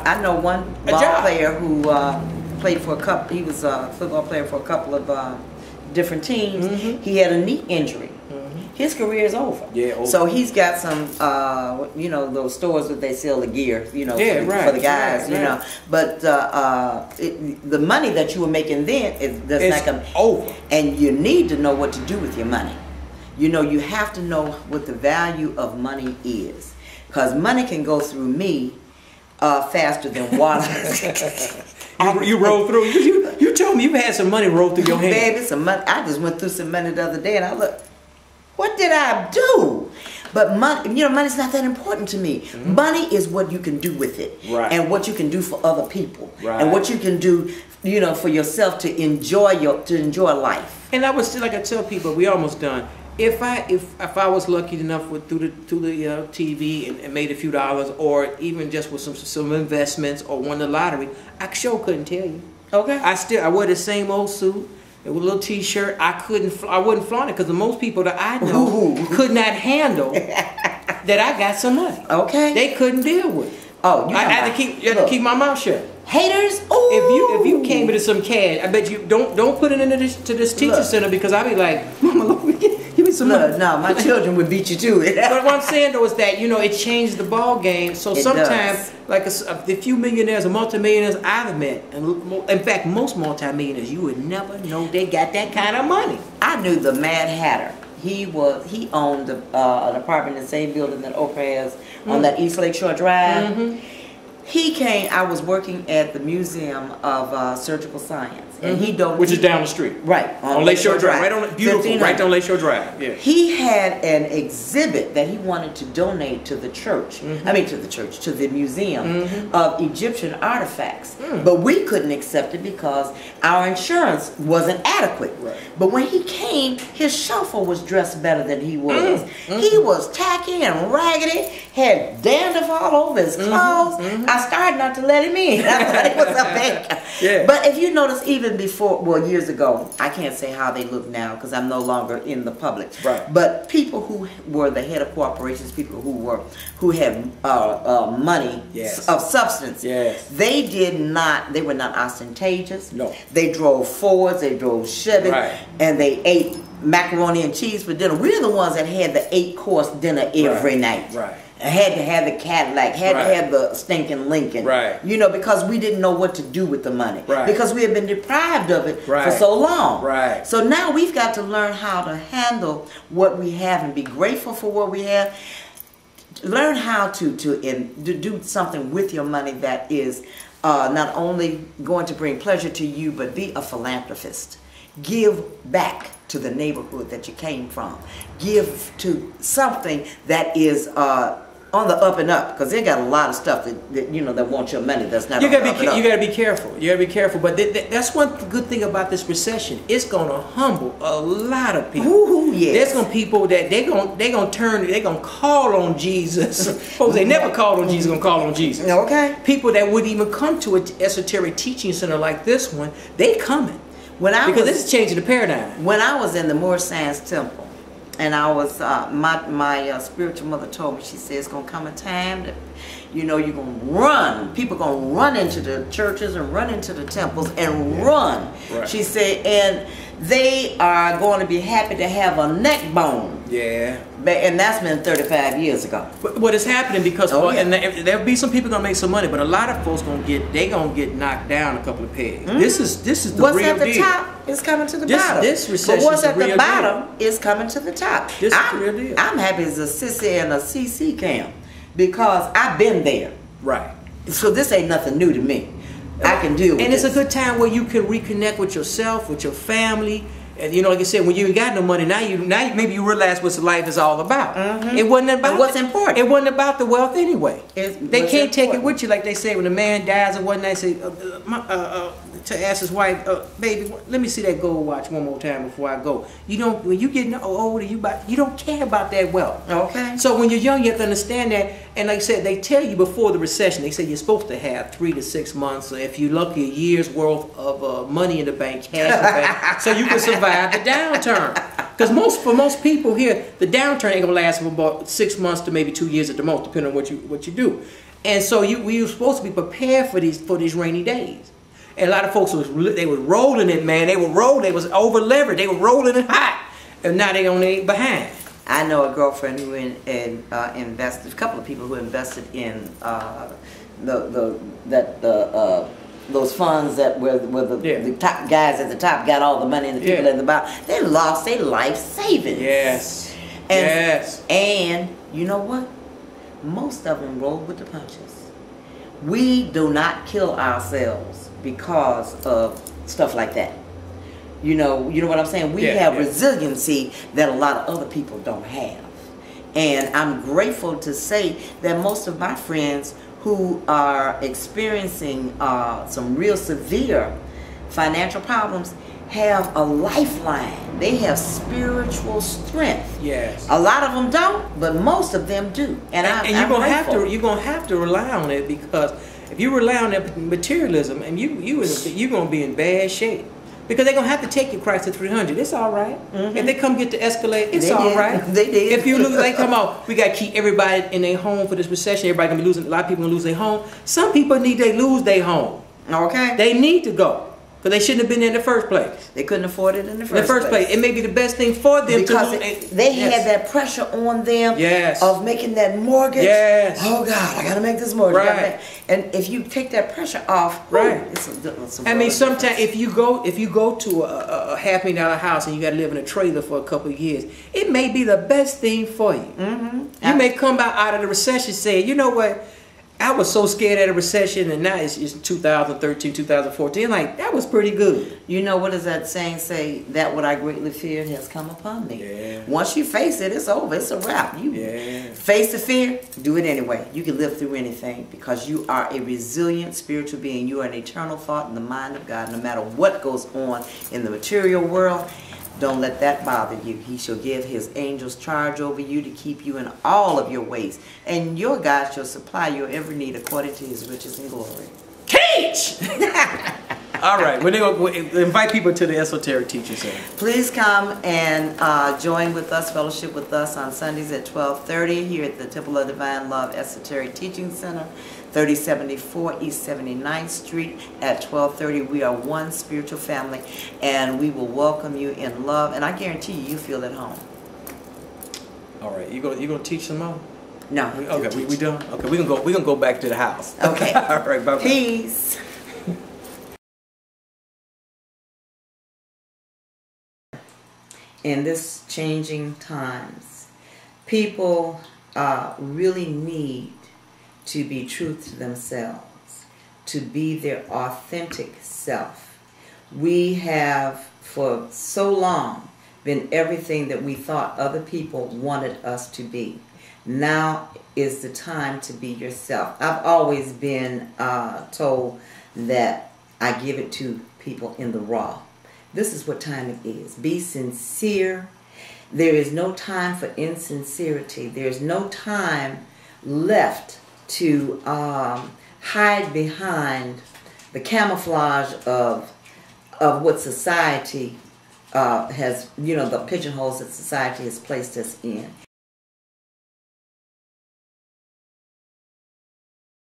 I know one ball player who played for a couple. He was a football player for a couple of different teams. He had a knee injury. His career is over. Yeah, over. So he's got some, you know, those stores that they sell the gear, you know, for the guys, you know. But the money that you were making then is not going over. And you need to know what to do with your money. You know, you have to know what the value of money is, because money can go through me faster than water. You rolled through. You told me you had some money roll through your hand. Baby, some money. I just went through some money the other day, and I looked. What did I do? But money, you know, money's not that important to me. Money is what you can do with it, and what you can do for other people, and what you can do, you know, for yourself to enjoy life. And I was still, like I tell people, we almost done. If I was lucky enough through the TV and made a few dollars, or even just with some investments or won the lottery, I sure couldn't tell you. Okay. I wear the same old suit. With a little T-shirt, I wouldn't flaunt it, because most people that I know could not handle that I got some money. Okay, they couldn't deal with it. Oh, I had to keep my mouth shut. Haters. Ooh. If you came into some cash, I bet you don't put it into this teacher center, because I'd be like, Mama, give me some money. No, my children would beat you to it. But what I'm saying though is that, you know, it changed the ball game. So sometimes, like the few millionaires or multimillionaires I've met, and in fact most multimillionaires, you would never know they got that kind of money. I knew the Mad Hatter. He owned an apartment in the same building that Oprah has on that East Lakeshore Drive. He came. I was working at the Museum of Surgical Science, and which is down the street, right on Lakeshore Drive, right on beautiful, right on Lakeshore Drive. Yeah. He had an exhibit that he wanted to donate to the church. I mean, to the Museum of Egyptian artifacts, but we couldn't accept it because our insurance wasn't adequate. Right. But when he came, his chauffeur was dressed better than he was. He was tacky and raggedy, had dandruff all over his clothes. I started not to let him in. I thought he was a banker. Yeah. But if you notice, even before, well, years ago, I can't say how they look now because I'm no longer in the public. Right. But people who were the head of corporations, people who had money of substance, they were not ostentatious. No. They drove Fords, they drove Chevy, and they ate macaroni and cheese for dinner. We're the ones that had the 8-course dinner every night. Right. Had to have the Cadillac, had to have the stinking Lincoln, you know, because we didn't know what to do with the money, because we had been deprived of it for so long. Right. So now we've got to learn how to handle what we have and be grateful for what we have. Learn how to do something with your money that is not only going to bring pleasure to you, but be a philanthropist. Give back to the neighborhood that you came from. Give to something that is on the up and up, because they got a lot of stuff that you know that want your money that's not. You gotta be careful. You gotta be careful. But that's one good thing about this recession. It's gonna humble a lot of people. Ooh, yes. There's gonna people that they gonna call on Jesus. Folks, they never called on Jesus. Gonna call on Jesus. Okay. People that wouldn't even come to an esoteric teaching center like this one, they coming. Because this is changing the paradigm. When I was in the Moore Science Temple, and I was, my spiritual mother told me, she said, it's going to come a time that, you know, you're going to run. People are going to run into the churches and run into the temples and run. Right. She said, and they are going to be happy to have a neck bone. Yeah. And that's been 35 years ago. But what is happening, because and there'll be some people gonna make some money, but a lot of folks gonna get knocked down a couple of pegs. This is the what's real deal. What's at the top is coming to the bottom. This recession, but what's at the bottom is coming to the top. This is the real deal. I'm happy as a sissy and a CC camp because I've been there. Right. So this ain't nothing new to me. I can deal with it. And it's a good time where you can reconnect with yourself, with your family. And you know, like I said, when you ain't got no money, now maybe you realize what life is all about. It wasn't about what's important. It wasn't about the wealth anyway. They can't take it with you, like they say when a man dies or whatnot. Say to ask his wife, "Baby, let me see that gold watch one more time before I go." You don't. When you get older, you don't care about that wealth. Okay. So when you're young, you have to understand that. And like I said, they tell you before the recession, they say you're supposed to have 3 to 6 months, or if you're lucky, a year's worth of money in the bank, cash in the bank, so you can survive the downturn. Because for most people here, the downturn ain't gonna last for about 6 months to maybe 2 years at the most, depending on what you do. And so we were supposed to be prepared for these rainy days. And a lot of folks was rolling it, man. They was over leveraged. They were rolling it hot, and now they on their behind. I know a girlfriend who invested. A couple of people who invested in those funds that were the top guys at the top got all the money, and the people at the bottom, they lost their life savings. Yes. And you know what? Most of them roll with the punches. We do not kill ourselves because of stuff like that. You know what I'm saying? We have resiliency that a lot of other people don't have. And I'm grateful to say that most of my friends who are experiencing some real severe financial problems have a lifeline. They have spiritual strength. Yes. A lot of them don't, but most of them do. And you're gonna have to rely on it, because if you rely on that materialism, and you're gonna be in bad shape. Because they're going to have to take your price to 300. It's all right. If they come get the Escalade, it's all right. They did. If you lose, they come out, we got to keep everybody in their home for this recession. Everybody going to be losing. A lot of people going to lose their home. Some people need to lose their home. Okay. They need to go. Because they shouldn't have been there in the first place. They couldn't afford it in the first place. It may be the best thing for them because they had that pressure on them of making that mortgage. Yes. Oh God, I got to make this mortgage. Right. And if you take that pressure off, I mean, sometimes if you go to a $500,000 house and you got to live in a trailer for a couple of years, it may be the best thing for you. You may come out of the recession saying, you know what? I was so scared of a recession, and now it's 2013, 2014. Like, that was pretty good. You know, what does that saying say? That what I greatly feared has come upon me. Yeah. Once you face it, it's over. It's a wrap. You face the fear, do it anyway. You can live through anything because you are a resilient spiritual being. You are an eternal thought in the mind of God. No matter what goes on in the material world, don't let that bother you. He shall give his angels charge over you to keep you in all of your ways. And your God shall supply your every need according to his riches and glory. Teach! All right. We're going to invite people to the Esoteric Teaching Center. Please come and join with us, fellowship with us on Sundays at 12:30 here at the Temple of Divine Love Esoteric Teaching Center, 3074 East 79th Street at 12:30. We are one spiritual family, and we will welcome you in love, and I guarantee you feel at home. All right. You gonna teach some more? No. Okay, we done? Okay, we're gonna go back to the house. Okay. All right, bye-bye. Peace. In this changing times, people really need to be true to themselves, to be their authentic self. We have for so long been everything that we thought other people wanted us to be. Now is the time to be yourself. I've always been told that I give it to people in the raw. This is what time it is. Be sincere. There is no time for insincerity. There's no time left to hide behind the camouflage of what society has, the pigeonholes that society has placed us in.